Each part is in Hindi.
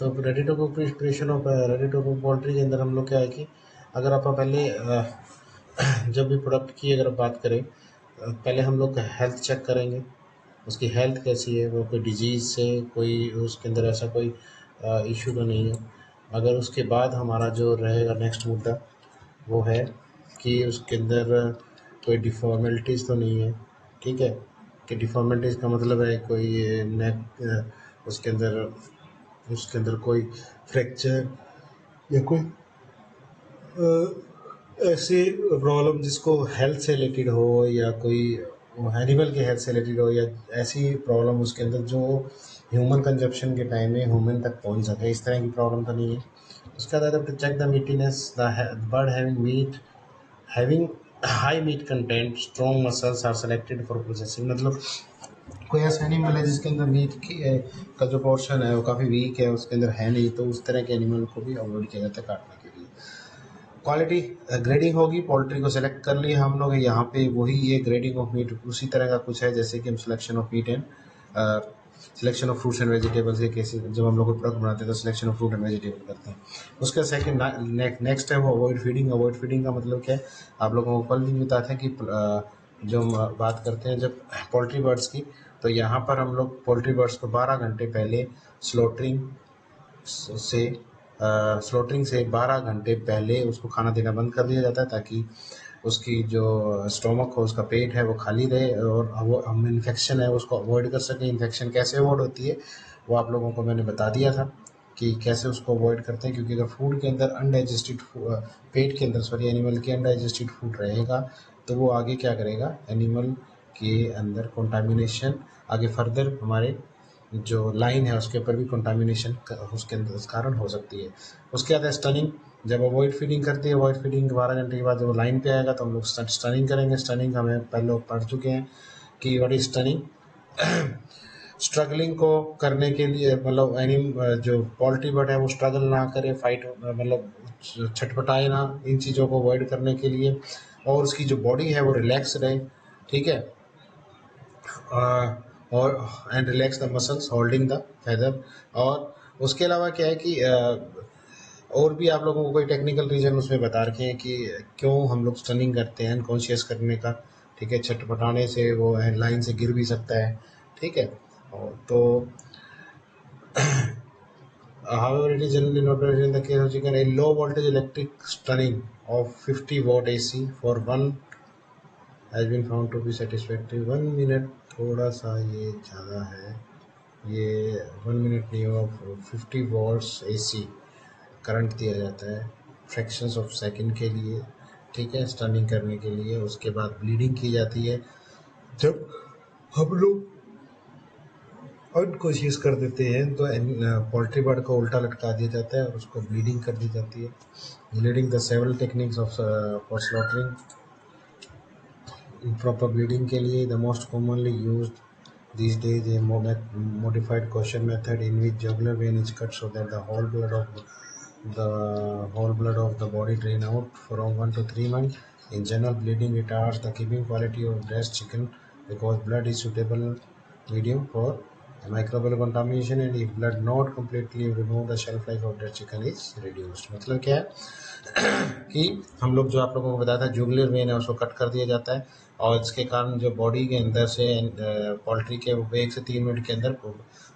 तो ready to cook creation of ready to cook poultry के अंदर हम लोग क्या है कि अगर आप पहले जब भी प्रोडक्ट की अगर आप बात करें, पहले हम लोग हेल्थ चेक करेंगे, उसकी हेल्थ कैसी है, वो कोई डिजीज़ से कोई उसके अंदर ऐसा कोई इशू तो नहीं है। अगर उसके बाद हमारा जो रहेगा नेक्स्ट मुद्दा वो है कि उसके अंदर कोई डिफ़ॉर्मेलिटीज़ तो नहीं है, ठीक है। कि डिफ़ॉर्मेलिटीज़ का मतलब है कोई नेक उसके अंदर कोई फ्रैक्चर या कोई ऐसी प्रॉब्लम जिसको हेल्थ से रिलेटेड हो या कोई एनिमल के हेल्थ से रिलेटेड हो या ऐसी प्रॉब्लम उसके अंदर जो ह्यूमन कंजप्शन के टाइम में ह्यूमन तक पहुंच सके, इस तरह की प्रॉब्लम तो नहीं है। उसके बाद to check the meatiness the bird having high meat content, strong muscles are selected for processing. मतलब कोई ऐसा एनिमल है जिसके अंदर मीट का जो पोर्शन है वो काफ़ी वीक है, उसके अंदर है नहीं, तो उस तरह के एनिमल को भी अवॉइड किया जाता है काटने के लिए। क्वालिटी ग्रेडिंग होगी, पोल्ट्री को सेलेक्ट कर लिया हम लोग, यहाँ पे वही ये ग्रेडिंग ऑफ मीट उसी तरह का कुछ है जैसे कि हम selection of meat and selection of fruits and vegetables के केसेस जब हम लोग को प्रोडक्ट बनाते हैं तो selection of fruit and vegetable करते हैं। उसका सेकंड नेक्स्ट है वो अवॉइड फीडिंग। अवॉइड फीडिंग का मतलब क्या है, आप लोगों को कल भी बताते हैं कि जो हम बात करते हैं जब पोल्ट्री बर्ड्स की, तो यहाँ पर हम लोग पोल्ट्री बर्ड्स को 12 घंटे पहले स्लोटरिंग से 12 घंटे पहले उसको खाना देना बंद कर दिया जाता है ताकि उसकी जो स्टोमक हो, उसका पेट है वो खाली रहे और वो हम इन्फेक्शन है उसको अवॉइड कर सकें। इन्फेक्शन कैसे अवॉइड होती है वो आप लोगों को मैंने बता दिया था कि कैसे उसको अवॉइड करते हैं, क्योंकि अगर फूड के अंदर अनडाइजेस्टेड पेट के अंदर एनिमल के अनडाइजेस्टेड फूड रहेगा तो वो आगे क्या करेगा, एनिमल के अंदर कंटामिनेशन आगे फर्दर हमारे जो लाइन है उसके ऊपर भी कंटामिनेशन उसके अंदर उस कारण हो सकती है। उसके बाद स्टनिंग, जब अवॉइड फीडिंग करती है, अवॉइड फीडिंग 12 घंटे के बाद जब लाइन पे आएगा तो हम लोग स्टनिंग करेंगे। स्टनिंग हमें पहले लोग पढ़ चुके हैं कि व्हाट इज स्टनिंग। स्ट्रगलिंग को करने के लिए मतलब जो पोल्ट्री बर्ड है वो स्ट्रगल ना करे, फाइट मतलब छटपटाए ना, इन चीज़ों को अवॉइड करने के लिए, और उसकी जो बॉडी है वो रिलैक्स रहे, ठीक है। और and relax the muscles holding the feather. और उसके अलावा क्या है कि और भी आप लोगों को कोई टेक्निकल रीज़न उसमें बता रखे हैं कि क्यों हम लोग स्टनिंग करते हैं, अनकॉन्शियस करने का, ठीक है। छटपटाने से वो लाइन से गिर भी सकता है, ठीक है। और तो however it is generally not present in the case of chicken, a low voltage electric stunning of 50 watt AC for one has been found to be satisfactory। 1 minute थोड़ा सा ये ज़्यादा है, ये 1 मिनट नहीं होगा, 50 वॉट्स AC करंट दिया जाता है फ्रैक्शंस ऑफ सेकंड के लिए, ठीक है, स्टनिंग करने के लिए। उसके बाद ब्लीडिंग की जाती है जब हम लोग अनकॉन्शियस कर देते हैं तो पोल्ट्री बर्ड को उल्टा लटका दिया जाता है और उसको ब्लीडिंग कर दी जाती है। Bleeding the several techniques of for slaughtering. Proper bleeding के लिए the most commonly used these days a modified Gaussian method in which jugular vein is cut so that the whole blood of the body drain out from 1 to 3 months. In general, bleeding retards the keeping quality of dressed chicken because blood is suitable medium for microbial contamination, and if blood not completely remove the shelf life of dead chicken is reduced। मतलब क्या है कि हम लोग जो आप लोगों को बताया था जुगुलर वेन है उसको कट कर दिया जाता है और इसके कारण जो बॉडी के अंदर से पोल्ट्री के 1 से 3 मिनट के अंदर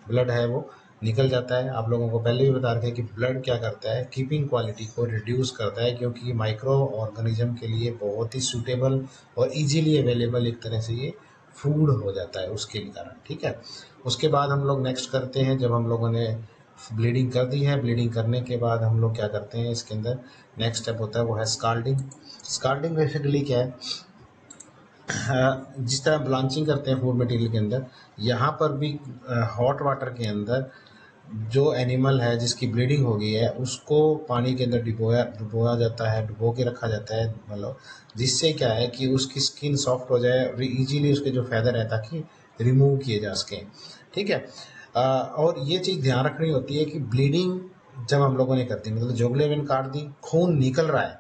ब्लड है वो निकल जाता है। आप लोगों को पहले भी बता रखे हैं कि ब्लड क्या करता है, कीपिंग क्वालिटी को रिड्यूस करता है, क्योंकि माइक्रो ऑर्गेनिज्म के लिए बहुत ही सूटेबल और इजीली अवेलेबल एक तरह से ये फूड हो जाता है उसके कारण, ठीक है। उसके बाद हम लोग नेक्स्ट करते हैं, जब हम लोगों ने ब्लीडिंग कर दी है, ब्लीडिंग करने के बाद हम लोग क्या करते हैं, इसके अंदर नेक्स्ट स्टेप होता है वो है स्काल्डिंग। स्काल्डिंग बेसिकली क्या है, जिस तरह ब्लांचिंग करते हैं फूड मटेरियल के अंदर, यहाँ पर भी हॉट वाटर के अंदर जो एनिमल है जिसकी ब्लीडिंग हो गई है उसको पानी के अंदर डुबोया जाता है, डुबो के रखा जाता है, मतलब जिससे क्या है कि उसकी स्किन सॉफ्ट हो जाए और इजीली उसके जो फैदर है ताकि रिमूव किए जा सकें, ठीक है। और ये चीज़ ध्यान रखनी होती है कि ब्लीडिंग जब हम लोगों ने कर दी, मतलब जुगुलर वेन काट दी, खून निकल रहा है,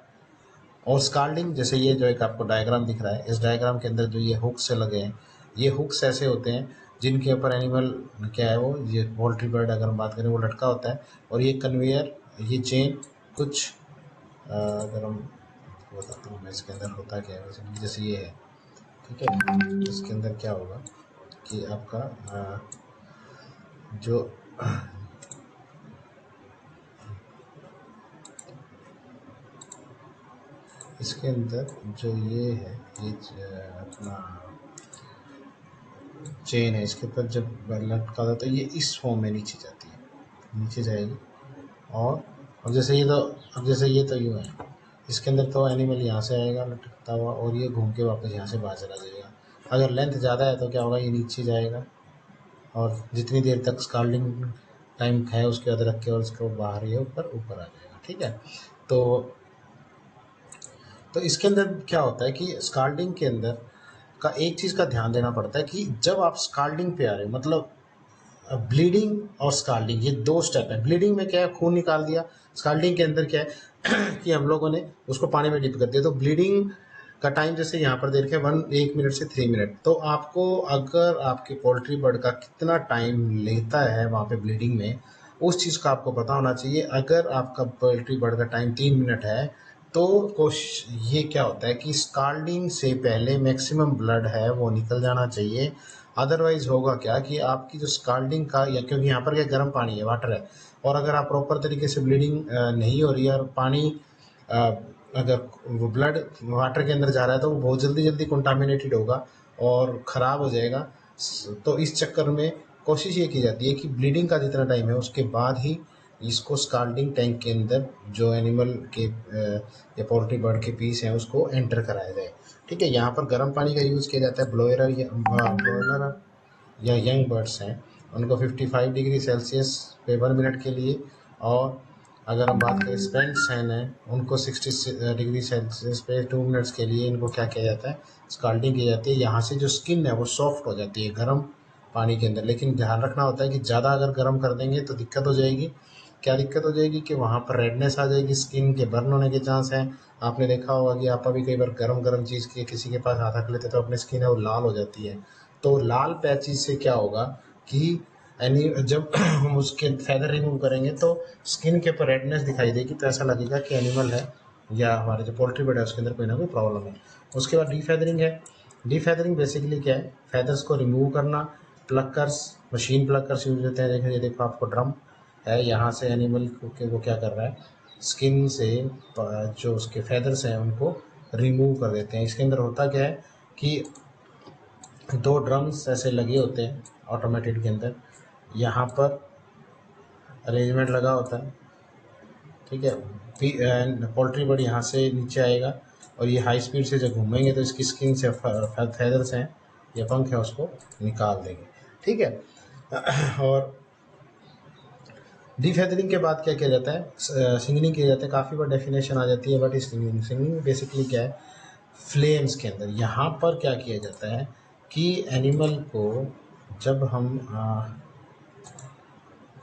और स्काल्डिंग जैसे ये जो एक आपको डायग्राम दिख रहा है, इस डायग्राम के अंदर जो ये हुक्स से लगे हैं, ये हुक्स ऐसे होते हैं जिनके ऊपर एनिमल क्या है वो, ये पोल्ट्री बर्ड अगर हम बात करें वो लटका होता है। और ये कन्वेयर, ये चेन कुछ अगर हम बताता हूँ मैं इसके अंदर होता क्या है। वैसे जैसे ये है, ठीक है, इसके अंदर क्या होगा कि आपका जो इसके अंदर जो ये है, ये अपना चेन है, इसके ऊपर जब लटका था तो ये इस फॉर्म में नीचे जाती है, नीचे जाएगी। और अब जैसे ये तो, अब जैसे ये तो यूँ है, इसके अंदर तो एनिमल यहाँ से आएगा लटकता हुआ और ये घूम के वापस यहाँ से बाहर चला जाएगा। अगर लेंथ ज़्यादा है तो क्या होगा, ये नीचे जाएगा और जितनी देर तक स्काल्डिंग टाइम है उसके बाद रख के और उसको बाहर ये ऊपर ऊपर आ जाएगा, ठीक है। तो इसके अंदर क्या होता है कि स्काल्डिंग के अंदर का एक चीज़ का ध्यान देना पड़ता है कि जब आप स्काल्डिंग पे आ रहे हो, मतलब ब्लीडिंग और स्काल्डिंग ये दो स्टेप है। ब्लीडिंग में क्या है, खून निकाल दिया। स्काल्डिंग के अंदर क्या है कि हम लोगों ने उसको पानी में डिप कर दिया। तो ब्लीडिंग का टाइम जैसे यहाँ पर दे रखे 1 मिनट से 3 मिनट। तो आपको अगर आपके पोल्ट्री बर्ड का कितना टाइम लेता है वहाँ पे ब्लीडिंग में, उस चीज़ का आपको पता होना चाहिए। अगर आपका पोल्ट्री बर्ड का टाइम 3 मिनट है तो कोशिश ये क्या होता है कि स्काल्डिंग से पहले मैक्सिमम ब्लड है वो निकल जाना चाहिए। अदरवाइज होगा क्या कि आपकी जो स्काल्डिंग का, या क्योंकि यहाँ पर क्या गर्म पानी है, वाटर है, और अगर आप प्रॉपर तरीके से ब्लीडिंग नहीं हो रही है और पानी अगर वो ब्लड वाटर के अंदर जा रहा है तो वो बहुत जल्दी जल्दी कंटामिनेटेड होगा और ख़राब हो जाएगा। तो इस चक्कर में कोशिश ये की जाती है कि ब्लीडिंग का जितना टाइम है उसके बाद ही इसको स्काल्डिंग टैंक के अंदर जो एनिमल के या पोल्ट्री बर्ड के पीस हैं उसको एंटर कराया जाए, ठीक है। यहाँ पर गर्म पानी का यूज़ किया जाता है। ब्रॉयलर या यंग बर्ड्स हैं उनको 55 डिग्री सेल्सियस पे 1 मिनट के लिए, और अगर हम बात करें स्पेंट्स हैं उनको 60 डिग्री सेल्सियस पे 2 मिनट्स के लिए इनको क्या किया जाता है, स्काल्डिंग की जाती है। यहाँ से जो स्किन है वो सॉफ्ट हो जाती है गर्म पानी के अंदर। लेकिन ध्यान रखना होता है कि ज़्यादा अगर गर्म कर देंगे तो दिक्कत हो जाएगी। क्या दिक्कत हो जाएगी कि वहाँ पर रेडनेस आ जाएगी, स्किन के बर्न होने के चांस हैं। आपने देखा होगा कि आप अभी कई बार गरम गरम चीज़ के किसी के पास हाथ रख लेते तो अपनी स्किन है वो लाल हो जाती है। तो लाल पैचेस से क्या होगा कि एनी जब हम उसके फैदर रिमूव करेंगे तो स्किन के ऊपर रेडनेस दिखाई देगी, तो ऐसा लगेगा कि एनिमल है या हमारे जो पोल्ट्री बर्ड है उसके अंदर कोई ना कोई प्रॉब्लम है। उसके बाद डीफेदरिंग है। डीफेदरिंग बेसिकली क्या है, फैदर्स को रिमूव करना। प्लकर्स, मशीन प्लकर्स यूज होते हैं। देखिए ये देखो आपको ड्रम है, यहाँ से एनिमल को के वो क्या कर रहा है, स्किन से जो उसके फैदर्स हैं उनको रिमूव कर देते हैं। इसके अंदर होता क्या है कि 2 ड्रम्स ऐसे लगे होते हैं ऑटोमेटेड के अंदर, यहाँ पर अरेंजमेंट लगा होता है, ठीक है। पोल्ट्री बर्ड यहाँ से नीचे आएगा और ये हाई स्पीड से जब घूमेंगे तो इसकी स्किन से फैदर्स हैं या पंख है उसको निकाल देंगे, ठीक है। और डीफेदरिंग के बाद क्या किया जाता है, सिंगनिंग किया जाता है। काफ़ी बार डेफिनेशन आ जाती है, बट इस सिंगनिंग बेसिकली क्या है, फ्लेम्स के अंदर यहाँ पर क्या किया जाता है कि एनिमल को जब हम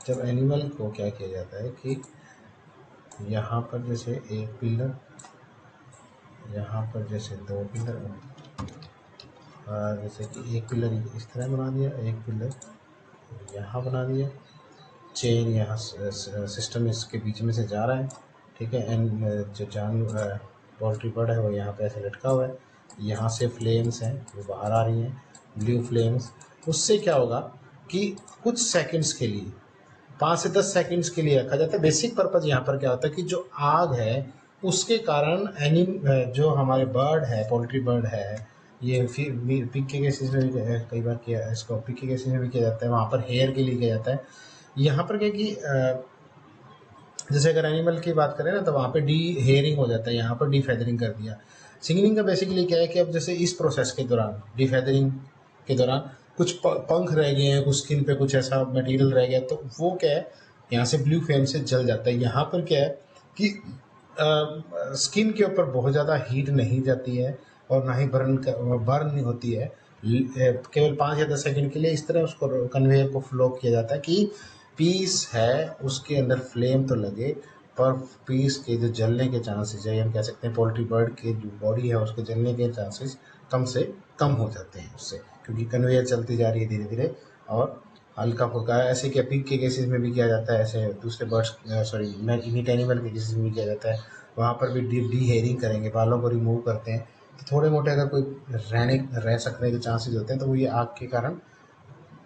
जब एनिमल को क्या किया जाता है कि यहाँ पर जैसे एक पिलर, यहाँ पर जैसे 2 पिलर, जैसे कि एक पिलर इस तरह बना दिया, एक पिलर यहाँ बना दिया, चेन यहाँ सिस्टम इसके बीच में से जा रहा है, ठीक है। एंड जो पोल्ट्री बर्ड है वो यहाँ पे ऐसे लटका हुआ है। यहाँ से फ्लेम्स हैं वो बाहर आ रही हैं, ब्लू फ्लेम्स। उससे क्या होगा कि कुछ सेकंड्स के लिए, 5 से 10 सेकंड्स के लिए रखा जाता है। बेसिक पर्पज़ यहाँ पर क्या होता है कि जो आग है उसके कारण जो हमारे बर्ड है, पोल्ट्री बर्ड है, ये फिर पिग के केसेस में भी कई बार किया, इसको पिग के केसेस में भी किया जाता है, वहाँ पर हेयर के लिए किया जाता है। यहाँ पर क्या कि जैसे अगर एनिमल की बात करें ना तो वहाँ पे डी हेयरिंग हो जाता है, यहाँ पर डी फेदरिंग कर दिया। सिंगनिंग का बेसिकली क्या है कि अब जैसे इस प्रोसेस के दौरान, डी फेदरिंग के दौरान कुछ पंख रह गए हैं, कुछ स्किन पे कुछ ऐसा मटेरियल रह गया, तो वो क्या है यहाँ से ब्लू फ्लेम से जल जाता है। यहाँ पर क्या है कि स्किन के ऊपर बहुत ज़्यादा हीट नहीं जाती है और ना ही बर्न होती है। केवल 5 या 10 सेकंड के लिए इस तरह उसको कन्वेयर को फ्लो किया जाता है कि पीस है उसके अंदर फ्लेम तो लगे पर पीस के जो जलने के चांसेस है, हम कह सकते हैं पोल्ट्री बर्ड के जो बॉडी है उसके जलने के चांसेस कम से कम हो जाते हैं उससे, क्योंकि कन्वेयर चलती जा रही है धीरे धीरे, और हल्का फुल्का ऐसे क्या पिग के केसेस में भी किया जाता है, ऐसे दूसरे बर्ड्स सॉरी मीट एनिमल के केसेस में भी किया जाता है। वहाँ पर भी डी हेयरिंग करेंगे, बालों को रिमूव करते हैं, तो थोड़े मोटे अगर कोई रह सकने के चांसेस होते हैं, तो वो ये आग के कारण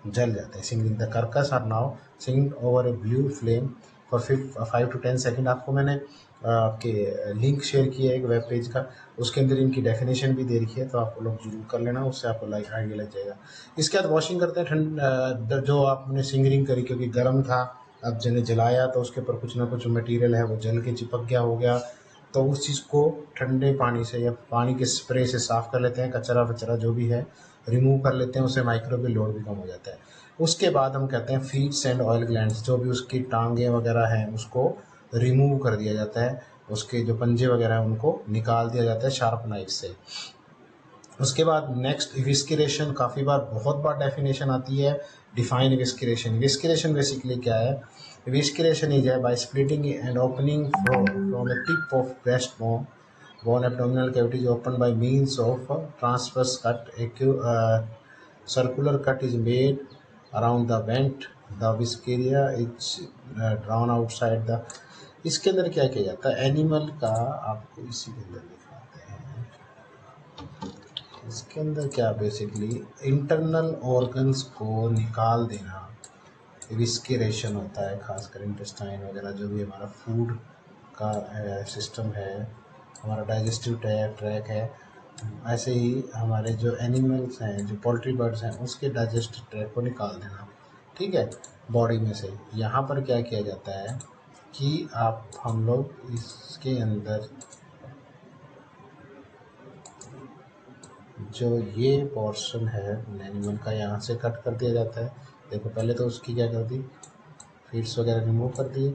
जल जाते हैं। Singeing the carcass are now singeing over a blue flame for 5 to 10 second. आपको मैंने आपके लिंक शेयर किया है एक वेब पेज का, उसके अंदर इनकी डेफिनेशन भी दे रखी है, तो आप लोग जरूर कर लेना, उससे आपको लाइक आइडिया लग जाएगा। इसके बाद वॉशिंग करते हैं। ठंड जो आपने सिंगरिंग करी, क्योंकि गर्म था, अब जने जलाया तो उसके ऊपर कुछ ना कुछ मटेरियल है वो जल के चिपक गया हो गया, तो उस चीज़ को ठंडे पानी से या पानी के स्प्रे से साफ़ कर लेते हैं, कचरा वचरा जो भी है रिमूव कर लेते हैं, उससे माइक्रोबियल लोड भी कम हो जाता है। उसके बाद हम कहते हैं फीट्स एंड ऑयल ग्लैंड्स, जो भी उसकी टांगें वगैरह हैं उसको रिमूव कर दिया जाता है, उसके जो पंजे वगैरह हैं उनको निकाल दिया जाता है शार्प नाइफ से। उसके बाद नेक्स्ट विस्किरेशन, काफ़ी बार बहुत बार डेफिनेशन आती है, डिफाइन विस्किरेशन। विस्किरेशन बेसिकली क्या है? विस्किरेशन इज है by splitting and opening from the tip of breast bone bone abdominal cavity is opened by means of a transverse cut. Circular cut is made around the vent. The visceria is drawn outside the. इसके अंदर क्या किया जाता है एनिमल का, आपको इसी के अंदर दिखाते हैं। इसके अंदर क्या बेसिकली इंटरनल ऑर्गन्स को निकाल देना विस्किरेशन होता है, खासकर इंटेस्टाइन वगैरह जो भी हमारा फूड का सिस्टम है, हमारा डाइजेस्टिव ट्रैक है, ऐसे ही हमारे जो एनिमल्स हैं, जो पोल्ट्री बर्ड्स हैं, उसके डाइजेस्टिव ट्रैक को निकाल देना, ठीक है, बॉडी में से। यहाँ पर क्या किया जाता है कि हम लोग इसके अंदर जो ये पोर्शन है एनिमल का, यहाँ से कट कर दिया जाता है। देखो पहले तो उसकी क्या कर दी, फीड्स वगैरह रिमूव कर दिए,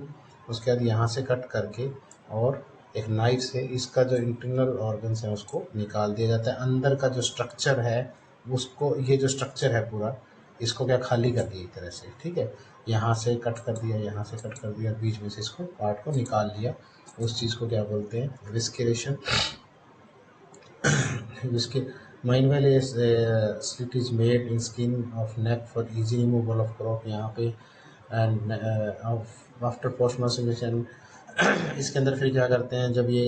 उसके बाद यहाँ से कट करके और एक नाइफ से इसका जो इंटरनल ऑर्गन्स है उसको निकाल दिया जाता है। अंदर का जो स्ट्रक्चर है उसको, ये जो स्ट्रक्चर है पूरा, इसको क्या खाली कर दिया एक तरह से, ठीक है, यहाँ से कट कर दिया, यहाँ से कट कर दिया, बीच में से इसको पार्ट को निकाल लिया, उस चीज़ को क्या बोलते हैं विस्किरेशन। इसके meanwhile a slit is made in skin of neck for easy removal of crop यहाँ पे, एंड आफ्टर पोस्ट मॉइस्चराइजेशन इसके अंदर फिर क्या करते हैं, जब ये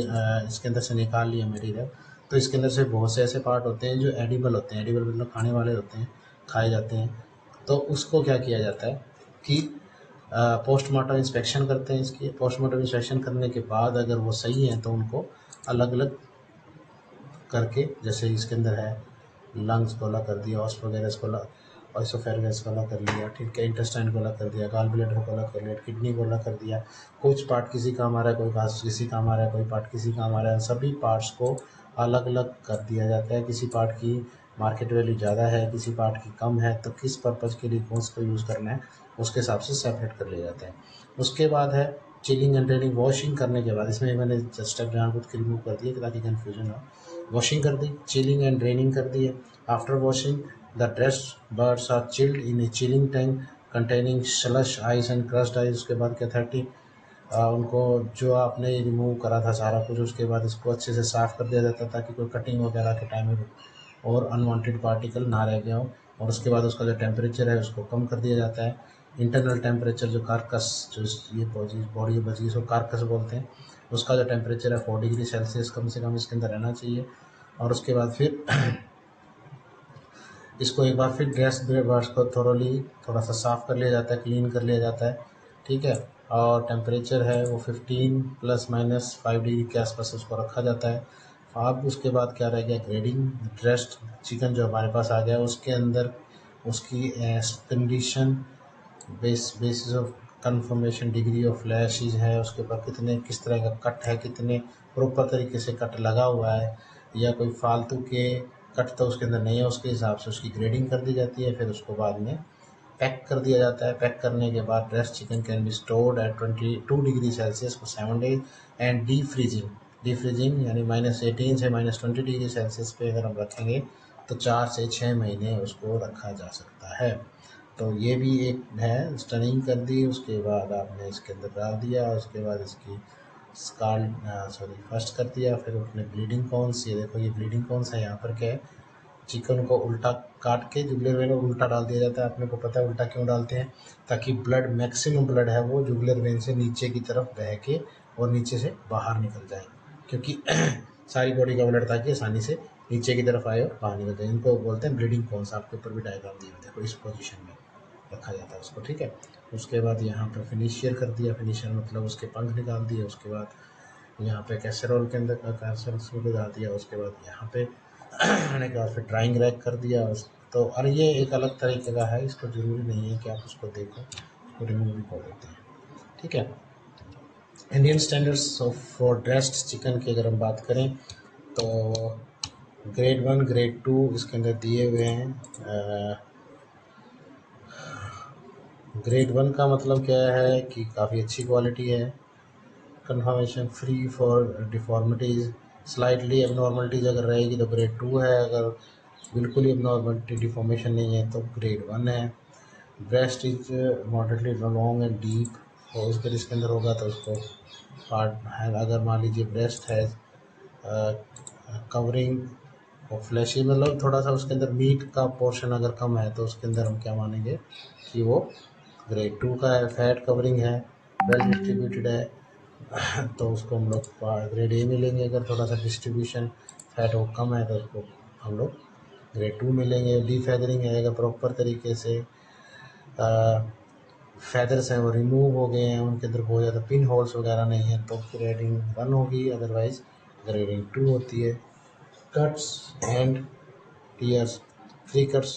इसके अंदर से निकाल लिया मटेरियल, तो इसके अंदर से बहुत से ऐसे पार्ट होते हैं जो एडिबल होते हैं, एडिबल मतलब खाने वाले होते हैं, खाए जाते हैं, तो उसको क्या किया जाता है कि पोस्टमार्टम इंस्पेक्शन करते हैं। इसकी पोस्टमार्टम इंस्पेक्शन करने के बाद अगर वो सही है तो उनको अलग अलग करके, जैसे इसके अंदर है लंग्स को अलग कर दिया, ऑस्फोगेरस को अलग, ऑइसोफेरगस को अलग कर लिया, ठीक है, इंटेस्टाइन को अलग कर दिया, गॉल ब्लैडर को अलग कर लिया, किडनी को अलग कर दिया, कुछ पार्ट किसी काम आ रहा है, कोई पार्ट किसी काम आ रहा है, कोई पार्ट किसी काम आ रहा है, सभी पार्ट्स को अलग अलग कर दिया जाता है। किसी पार्ट की मार्केट वैल्यू ज़्यादा है, किसी पार्ट की कम है, तो किस पर्पज़ के लिए कौन सा यूज़ करना है उसके हिसाब से सेपरेट कर लिया जाता है। उसके बाद है चिलिंग एंड ड्रेनिंग। वॉशिंग करने के बाद, इसमें मैंने स्टेप जानबूझ के रिमूव कर दिए ताकि कन्फ्यूजन हो। वॉशिंग कर दी, चिलिंग एंड ड्रेनिंग कर दी है। After washing the dressed birds are chilled in a chilling tank containing slush ice and crushed ice. उसके बाद क्या 30 उनको जो आपने रिमूव करा था सारा कुछ, उसके बाद इसको अच्छे से साफ़ कर दिया जाता है ताकि कोई कटिंग वगैरह के टाइम में और अनवांटेड पार्टिकल ना रह गया हो। और उसके बाद उसका जो टेम्परेचर है उसको कम कर दिया जाता है। इंटरनल टेम्परेचर जो कार्कस, जो ये बॉडी बची है इसको कार्कस बोलते हैं, उसका जो टेम्परेचर है 4 डिग्री सेल्सियस कम से कम इसके अंदर रहना चाहिए। और उसके बाद फिर इसको एक बार फिर गैस बर्ड्स को थोरोली थोड़ा सा साफ़ कर लिया जाता है, क्लीन कर लिया जाता है, ठीक है, और टेम्परेचर है वो 15 ± 5 डिग्री के आसपास उसको रखा जाता है। अब उसके बाद क्या रह गया, ग्रेडिंग। ड्रेस्ड चिकन जो हमारे पास आ गया उसके अंदर उसकी condition basis of conformation degree of fleshes है, उसके ऊपर कितने किस तरह का कट है, कितने प्रॉपर तरीके से कट लगा हुआ है, या कोई फालतू के कट तो उसके अंदर नहीं है, उसके हिसाब से उसकी ग्रेडिंग कर दी जाती है। फिर उसको बाद में पैक कर दिया जाता है। पैक करने के बाद dressed chicken can be stored at 22 degree Celsius for 7 days and D freezing यानी -18 से -20 डिग्री सेल्सियस पे अगर हम रखेंगे तो 4 से 6 महीने उसको रखा जा सकता है। तो ये भी एक है, स्टनिंग कर दी, उसके बाद आपने इसके अंदर डाल दिया, उसके बाद इसकी फर्स्ट कर दिया, फिर उसने ब्लीडिंग कौन सी है, देखो ये ब्लीडिंग कौन सा है, यहाँ पर क्या है चिकन को उल्टा काट के जुगुलर वेन में उल्टा डाल दिया जाता है। अपने को पता है उल्टा क्यों डालते हैं, ताकि ब्लड, मैक्सिमम ब्लड है वो जुगुलर वेन से नीचे की तरफ बह के और नीचे से बाहर निकल जाए, क्योंकि सारी बॉडी का ब्लड ताकि आसानी से नीचे की तरफ आए और बाहर निकल जाए। इनको बोलते हैं ब्लीडिंग कोन्स, आपके ऊपर भी डायग्राम दिया देखो, इस पोजीशन में रखा जाता है उसको, ठीक है। उसके बाद यहाँ पे फिनिशियर कर दिया, फिनिशियर मतलब उसके पंख निकाल दिए। उसके बाद यहाँ पे कैसेरोल के अंदर कैसेरोल को डाल दिया। उसके बाद यहाँ पे आने के बाद फिर ड्राइंग रैक कर दिया। तो और ये एक अलग तरीके का है, इसको ज़रूरी नहीं है कि आप उसको देखो, उसको रिमूव भी कर देते हैं, ठीक है। Indian standards of for dressed chicken की अगर हम बात करें तो ग्रेड 1, ग्रेड 2 इसके अंदर दिए हुए हैं। ग्रेड 1 का मतलब क्या है कि काफ़ी अच्छी क्वालिटी है, conformation free for deformities, slightly abnormalities अगर रहेगी तो ग्रेड 2 है, अगर बिल्कुल ही एबनॉर्मलिटी डिफॉर्मेशन नहीं है तो ग्रेड 1 है। Breast is moderately long and deep, और अगर इसके अंदर होगा तो उसको पार्ट है, अगर मान लीजिए ब्रेस्ट है कवरिंग और फ्लैशी, मतलब थोड़ा सा उसके अंदर मीट का पोर्शन अगर कम है तो उसके अंदर हम क्या मानेंगे कि वो ग्रेड 2 का है। फैट कवरिंग है, वेल डिस्ट्रीब्यूटेड है तो उसको हम लोग ग्रेड ए मिलेंगे। अगर थोड़ा सा डिस्ट्रीब्यूशन फैट वो कम है तो उसको हम लोग ग्रेड 2 मिलेंगे। डी फैदरिंग है, अगर प्रॉपर तरीके से फैदर्स हैं वो रिमूव हो गए हैं, उनके अंदर बहुत ज़्यादा पिन होल्स वगैरह नहीं है तो ग्रेडिंग 1 होगी, अदरवाइज ग्रेडिंग 2 होती है। Cuts and tears, free cuts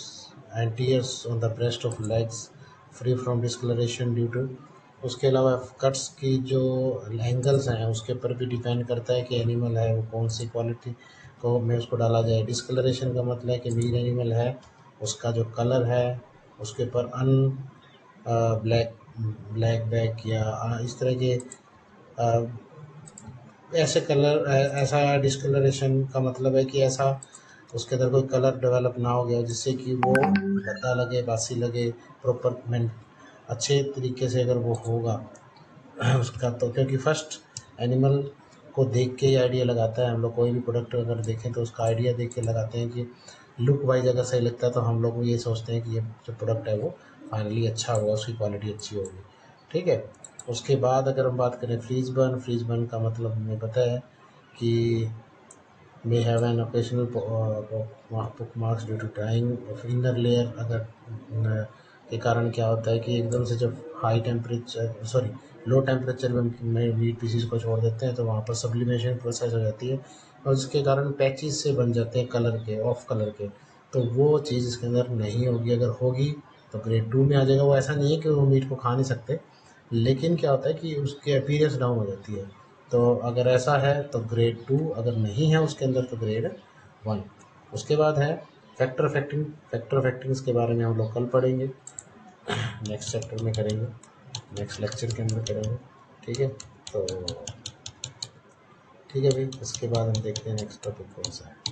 and tears on the breast of legs free from discoloration due to. उसके अलावा कट्स की जो एंगल्स हैं उसके ऊपर भी डिपेंड करता है कि एनिमल है वो कौन सी क्वालिटी को में उसको डाला जाए। डिस्कलरेशन का मतलब है कि मीट एनिमल है, उसका जो कलर है उसके ऊपर ब्लैक ब्लैक बैक या इस तरह के ऐसे कलर, ऐसा डिस्कलरेशन का मतलब है कि ऐसा उसके अंदर कोई कलर डेवलप ना हो गया जिससे कि वो गंदा लगे, बासी लगे। प्रॉपर मैं अच्छे तरीके से अगर वो होगा उसका, तो क्योंकि फर्स्ट एनिमल को देख के ही आइडिया लगाता है हम लोग। कोई भी प्रोडक्ट अगर देखें तो उसका आइडिया देख के लगाते हैं कि लुक वाइज अगर सही लगता है तो हम लोग ये सोचते हैं कि ये जो प्रोडक्ट है वो फाइनली अच्छा होगा, उसकी क्वालिटी अच्छी होगी, ठीक है। उसके बाद अगर हम बात करें फ्रीज बर्न, फ्रीज बर्न का मतलब हमें पता है कि may have an occasional bookmarks due to drying of inner layer। अगर के कारण क्या होता है कि एकदम से जब high temperature sorry low temperature में मीट पीसीज को छोड़ देते हैं तो वहाँ पर सब्लिमेशन प्रोसेस हो जाती है और उसके कारण पैचेस से बन जाते हैं कलर के, ऑफ कलर के। तो वो चीज़ इसके अंदर नहीं होगी, अगर होगी तो ग्रेड 2 में आ जाएगा। वो ऐसा नहीं है कि वो मीट को खा नहीं सकते, लेकिन क्या होता है कि उसकी अपीयरेंस डाउन हो जाती है। तो अगर ऐसा है तो ग्रेड 2, अगर नहीं है उसके अंदर तो ग्रेड 1। उसके बाद है फैक्टर अफेक्टिंग। फैक्टर अफेक्टिंग्स के बारे में हम लोग कल पढ़ेंगे, नेक्स्ट चैप्टर में करेंगे, नेक्स्ट लेक्चर के अंदर करेंगे, ठीक है। तो ठीक है भाई, इसके बाद हम देखते हैं नेक्स्ट टॉपिक कौन सा है।